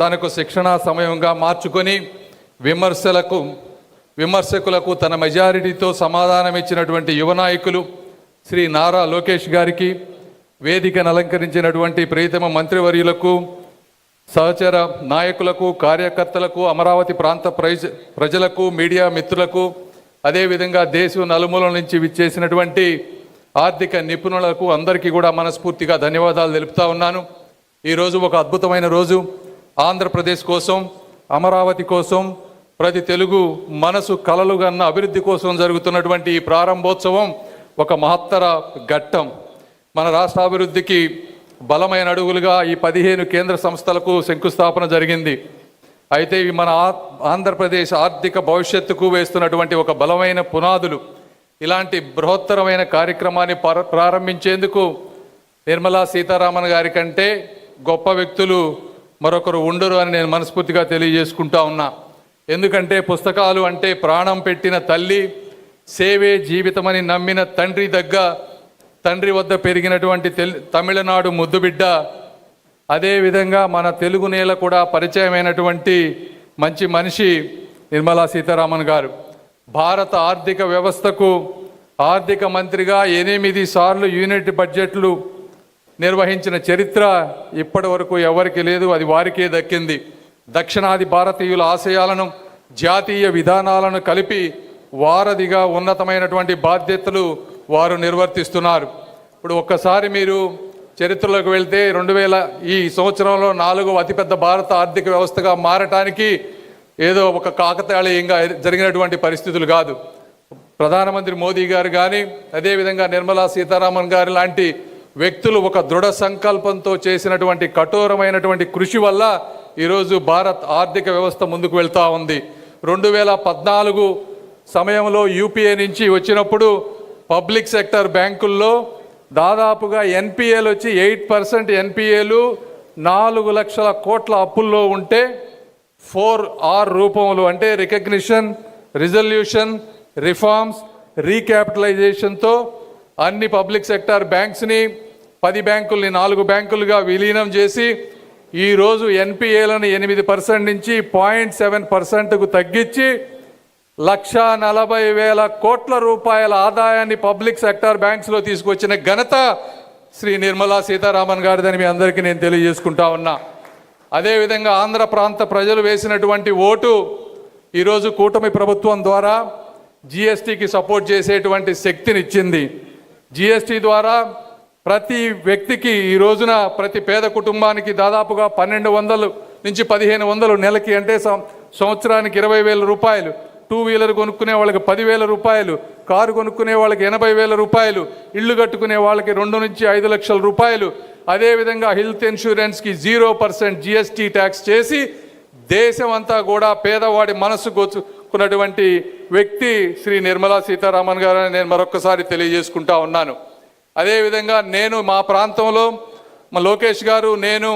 తనకు శిక్షణా సమయంగా మార్చుకొని విమర్శకులకు తన మెజారిటీతో సమాధానం ఇచ్చినటువంటి యువ నాయకులు శ్రీ నారా లోకేష్ గారికి, వేదికను అలంకరించినటువంటి ప్రియతమ మంత్రివర్యులకు, సహచర నాయకులకు, కార్యకర్తలకు, అమరావతి ప్రాంత ప్రజలకు, మీడియా మిత్రులకు, అదేవిధంగా దేశం నలుమూలల నుంచి విచ్చేసినటువంటి ఆర్థిక నిపుణులకు అందరికీ కూడా మనస్ఫూర్తిగా ధన్యవాదాలు తెలుపుతా ఉన్నాను. ఈరోజు ఒక అద్భుతమైన రోజు. ఆంధ్రప్రదేశ్ కోసం, అమరావతి కోసం, ప్రతి తెలుగు మనసు కలలుగన్న అభివృద్ధి కోసం జరుగుతున్నటువంటి ఈ ప్రారంభోత్సవం ఒక మహత్తర ఘట్టం. మన రాష్ట్ర అభివృద్ధికి బలమైన అడుగులుగా ఈ 15 కేంద్ర సంస్థలకు శంకుస్థాపన జరిగింది. అయితే ఇవి మన ఆంధ్రప్రదేశ్ ఆర్థిక భవిష్యత్తుకు వేస్తున్నటువంటి ఒక బలమైన పునాదులు. ఇలాంటి బృహత్తరమైన కార్యక్రమాన్ని ప్రారంభించేందుకు నిర్మలా సీతారామన్ గారి కంటే గొప్ప వ్యక్తులు మరొకరు ఉండరు అని నేను మనస్ఫూర్తిగా తెలియజేసుకుంటా ఉన్నా. ఎందుకంటే పుస్తకాలు అంటే ప్రాణం పెట్టిన తల్లి, సేవే జీవితమని నమ్మిన తండ్రి వద్ద పెరిగినటువంటి తమిళనాడు ముద్దుబిడ్డ, అదేవిధంగా మన తెలుగు నేల కూడా పరిచయమైనటువంటి మంచి మనిషి నిర్మలా సీతారామన్ గారు. భారత ఆర్థిక వ్యవస్థకు ఆర్థిక మంత్రిగా 8 సార్లు యూనిట్ బడ్జెట్లు నిర్వహించిన చరిత్ర ఇప్పటి వరకు ఎవరికి లేదు, అది వారికే దక్కింది. దక్షిణాది భారతీయుల ఆశయాలను, జాతీయ విధానాలను కలిపి వారధిగా ఉన్నతమైనటువంటి బాధ్యతలు వారు నిర్వర్తిస్తున్నారు. ఇప్పుడు ఒక్కసారి మీరు చరిత్రలోకి వెళ్తే 2000 ఈ సంవత్సరంలో 4వ అతిపెద్ద భారత ఆర్థిక వ్యవస్థగా మారటానికి ఏదో ఒక కాకతాళీయంగా జరిగినటువంటి పరిస్థితులు కాదు. ప్రధానమంత్రి మోదీ గారు కానీ, అదేవిధంగా నిర్మలా సీతారామన్ గారు లాంటి వ్యక్తులు ఒక దృఢ సంకల్పంతో చేసినటువంటి కఠోరమైనటువంటి కృషి వల్ల ఈరోజు భారత్ ఆర్థిక వ్యవస్థ ముందుకు వెళ్తూ ఉంది. 2014 సమయంలో యూపీఏ నుంచి వచ్చినప్పుడు పబ్లిక్ సెక్టర్ బ్యాంకుల్లో దాదాపుగా ఎన్పిఏలు వచ్చి 8% ఎన్పిఏలు 4 లక్షల కోట్ల అప్పుల్లో ఉంటే 4R రూపంలో అంటే రికగ్నిషన్, రిజల్యూషన్, రిఫార్మ్స్, రీక్యాపిటలైజేషన్తో అన్ని పబ్లిక్ సెక్టార్ బ్యాంక్స్ని 10 బ్యాంకుల్ని 4 బ్యాంకులుగా విలీనం చేసి ఈరోజు ఎన్పిఏలను 8% నుంచి 0.7%కు తగ్గించి 1,40,000 కోట్ల రూపాయల ఆదాయాన్ని పబ్లిక్ సెక్టార్ బ్యాంక్స్లో తీసుకొచ్చిన ఘనత శ్రీ నిర్మలా సీతారామన్ గారిదని మీ అందరికీ నేను తెలియజేసుకుంటా ఉన్నా. అదేవిధంగా ఆంధ్ర ప్రాంత ప్రజలు వేసినటువంటి ఓటు ఈరోజు కూటమి ప్రభుత్వం ద్వారా జిఎస్టీకి సపోర్ట్ చేసేటువంటి శక్తినిచ్చింది. జిఎస్టీ ద్వారా ప్రతి వ్యక్తికి ఈ రోజున ప్రతి పేద కుటుంబానికి దాదాపుగా 1,200 నుంచి 1,500 నెలకి, అంటే సంవత్సరానికి 20,000 రూపాయలు, 2 వీలర్ కొనుక్కునే వాళ్ళకి 10,000 రూపాయలు, కారు కొనుక్కునే వాళ్ళకి 80,000 రూపాయలు, ఇళ్ళు కట్టుకునే వాళ్ళకి 2 నుంచి 5 లక్షల రూపాయలు, అదేవిధంగా హెల్త్ ఇన్సూరెన్స్కి 0% జిఎస్టీ ట్యాక్స్ చేసి దేశం అంతా కూడా పేదవాడి మనసు గోచుకున్నటువంటి వ్యక్తి శ్రీ నిర్మలా సీతారామన్ గారు అని నేను మరొక్కసారి తెలియజేసుకుంటా ఉన్నాను. అదేవిధంగా నేను మా ప్రాంతంలో మా లోకేష్ గారు నేను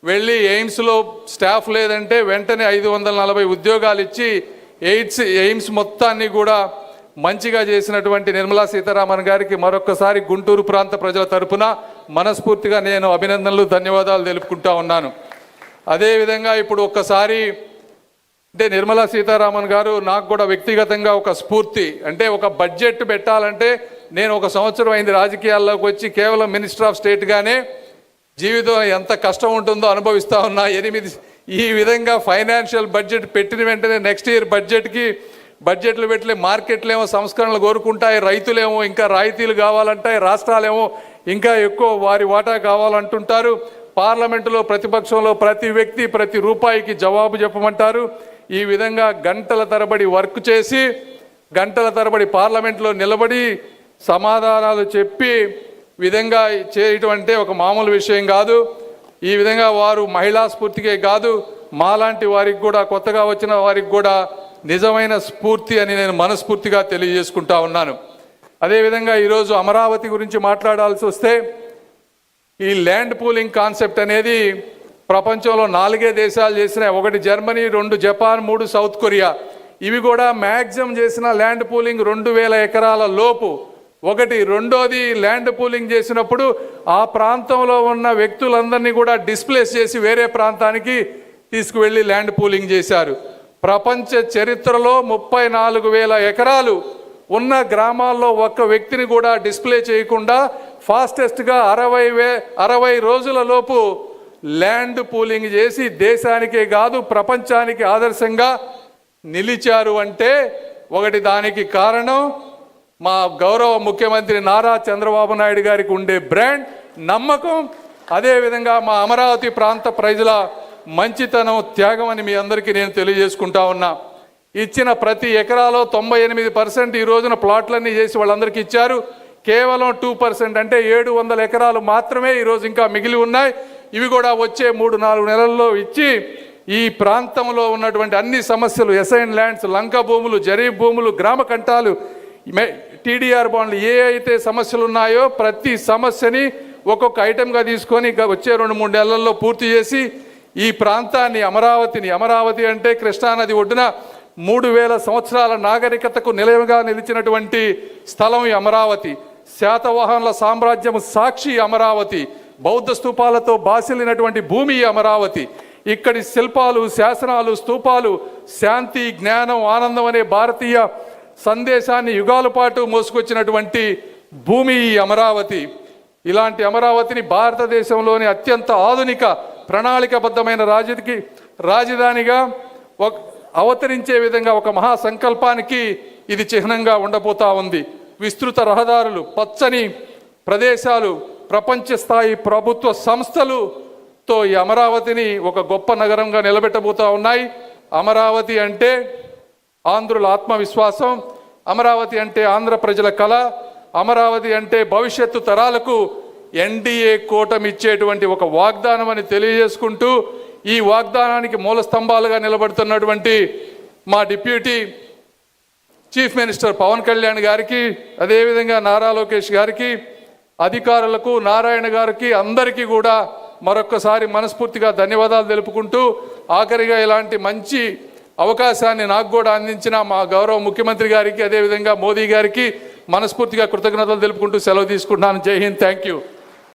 వెళ్ళి ఎయిమ్స్లో స్టాఫ్ లేదంటే వెంటనే 540 ఉద్యోగాలు ఇచ్చి ఎయిమ్స్ మొత్తాన్ని కూడా మంచిగా చేసినటువంటి నిర్మలా సీతారామన్ గారికి మరొక్కసారి గుంటూరు ప్రాంత ప్రజల తరపున మనస్ఫూర్తిగా నేను అభినందనలు, ధన్యవాదాలు తెలుపుకుంటా ఉన్నాను. అదేవిధంగా ఇప్పుడు ఒక్కసారి అంటే నిర్మలా సీతారామన్ గారు నాకు కూడా వ్యక్తిగతంగా ఒక స్ఫూర్తి. అంటే ఒక బడ్జెట్ పెట్టాలంటే నేను 1 సంవత్సరం అయింది రాజకీయాల్లోకి వచ్చి, కేవలం మినిస్టర్ ఆఫ్ స్టేట్గానే జీవితం ఎంత కష్టం ఉంటుందో అనుభవిస్తూ ఉన్నా. ఈ విధంగా ఫైనాన్షియల్ బడ్జెట్ పెట్టిన వెంటనే నెక్స్ట్ ఇయర్ బడ్జెట్లు పెట్టలే, మార్కెట్లేమో సంస్కరణలు కోరుకుంటాయి, రైతులేమో ఇంకా రాయితీలు కావాలంటాయి, రాష్ట్రాలేమో ఇంకా ఎక్కువ వారి వాటా కావాలంటుంటారు, పార్లమెంటులో ప్రతిపక్షంలో ప్రతి వ్యక్తి ప్రతి రూపాయికి జవాబు చెప్పమంటారు. ఈ విధంగా గంటల తరబడి వర్క్ చేసి, గంటల తరబడి పార్లమెంట్లో నిలబడి సమాధానాలు చెప్పి విధంగా చేయటం అంటే ఒక మామూలు విషయం కాదు. ఈ విధంగా వారు మహిళా స్ఫూర్తికే కాదు, మాలాంటి వారికి కూడా, కొత్తగా వచ్చిన వారికి కూడా నిజమైన స్ఫూర్తి అని నేను మనస్ఫూర్తిగా తెలియజేసుకుంటా ఉన్నాను. అదేవిధంగా ఈరోజు అమరావతి గురించి మాట్లాడాల్సి వస్తే, ఈ ల్యాండ్ పూలింగ్ కాన్సెప్ట్ అనేది ప్రపంచంలో 4 దేశాలు చేసినాయి. 1 జర్మనీ, 2 జపాన్, 3 సౌత్ కొరియా. ఇవి కూడా మ్యాక్సిమం చేసిన ల్యాండ్ పూలింగ్ 2,000 ఎకరాల లోపు. రెండోది ల్యాండ్ పూలింగ్ చేసినప్పుడు ఆ ప్రాంతంలో ఉన్న వ్యక్తులందరినీ కూడా డిస్ప్లేస్ చేసి వేరే ప్రాంతానికి తీసుకువెళ్ళి ల్యాండ్ పూలింగ్ చేశారు. ప్రపంచ చరిత్రలో 34,000 ఎకరాలు ఉన్న గ్రామాల్లో ఒక్క వ్యక్తిని కూడా డిస్ప్లే చేయకుండా ఫాస్టెస్ట్గా 60 రోజుల లోపు ల్యాండ్ పూలింగ్ చేసి దేశానికే కాదు ప్రపంచానికి ఆదర్శంగా నిలిచారు. అంటే ఒకటి దానికి కారణం మా గౌరవ ముఖ్యమంత్రి నారా చంద్రబాబు నాయుడు గారికి ఉండే బ్రాండ్ నమ్మకం, అదేవిధంగా మా అమరావతి ప్రాంత ప్రజల మంచితనం, త్యాగం అని మీ అందరికీ నేను తెలియజేసుకుంటా ఉన్నా. ఇచ్చిన ప్రతి ఎకరాలో 98% ఈ రోజున ప్లాట్లన్నీ చేసి వాళ్ళందరికీ ఇచ్చారు. కేవలం 2% అంటే 700 ఎకరాలు మాత్రమే ఈరోజు ఇంకా మిగిలి ఉన్నాయి. ఇవి కూడా వచ్చే 3-4 నెలల్లో ఇచ్చి ఈ ప్రాంతంలో ఉన్నటువంటి అన్ని సమస్యలు, ఎసైన్ ల్యాండ్స్, లంక భూములు, జరీబ్ భూములు, గ్రామ కంటాలు, టీడీఆర్ బాండ్లు, ఏ అయితే సమస్యలు ఉన్నాయో ప్రతి సమస్యని ఒక్కొక్క ఐటెంగా తీసుకొని వచ్చే 2-3 నెలల్లో పూర్తి చేసి ఈ ప్రాంతాన్ని, అమరావతి అంటే కృష్ణానది ఒడ్డున 3000 సంవత్సరాల నాగరికతకు నిలయంగా నిలిచినటువంటి స్థలం ఈ అమరావతి. శాతవాహనుల సామ్రాజ్యం సాక్షి అమరావతి. బౌద్ధ స్తూపాలతో బాసిల్లినటువంటి భూమి అమరావతి. ఇక్కడి శిల్పాలు, శాసనాలు, స్తూపాలు శాంతి, జ్ఞానం, ఆనందం అనే భారతీయ సందేశాన్ని యుగాల పాటు మోసుకొచ్చినటువంటి భూమి ఈ అమరావతి. ఇలాంటి అమరావతిని భారతదేశంలోని అత్యంత ఆధునిక ప్రణాళికబద్ధమైన రాజధానిగా అవతరించే విధంగా ఒక మహా సంకల్పానికి ఇది చిహ్నంగా ఉండబోతా ఉంది. విస్తృత రహదారులు, పచ్చని ప్రదేశాలు, ప్రపంచ స్థాయి ప్రభుత్వ సంస్థలుతో ఈ అమరావతిని ఒక గొప్ప నగరంగా నిలబెట్టబోతా ఉన్నాయి. అమరావతి అంటే ఆంధ్రుల ఆత్మవిశ్వాసం, అమరావతి అంటే ఆంధ్ర ప్రజల కళ, అమరావతి అంటే భవిష్యత్తు తరాలకు ఎన్డీఏ కూటమి ఇచ్చేటువంటి ఒక వాగ్దానం అని తెలియజేసుకుంటూ, ఈ వాగ్దానానికి మూల స్తంభాలుగా నిలబడుతున్నటువంటి మా deputy chief minister Pawan Kalyan గారికి, అదేవిధంగా నారా లోకేష్ గారికి, అధికారులకు, నారాయణ గారికి, అందరికీ కూడా మరొక్కసారి మనస్ఫూర్తిగా ధన్యవాదాలు తెలుపుకుంటూ, ఆఖరిగా ఇలాంటి మంచి అవకాశాన్ని నాకు కూడా అందించిన మా గౌరవ ముఖ్యమంత్రి గారికి, అదేవిధంగా మోదీ గారికి మనస్ఫూర్తిగా కృతజ్ఞతలు తెలుపుకుంటూ సెలవు తీసుకుంటున్నాను. జై హింద్. Thank you.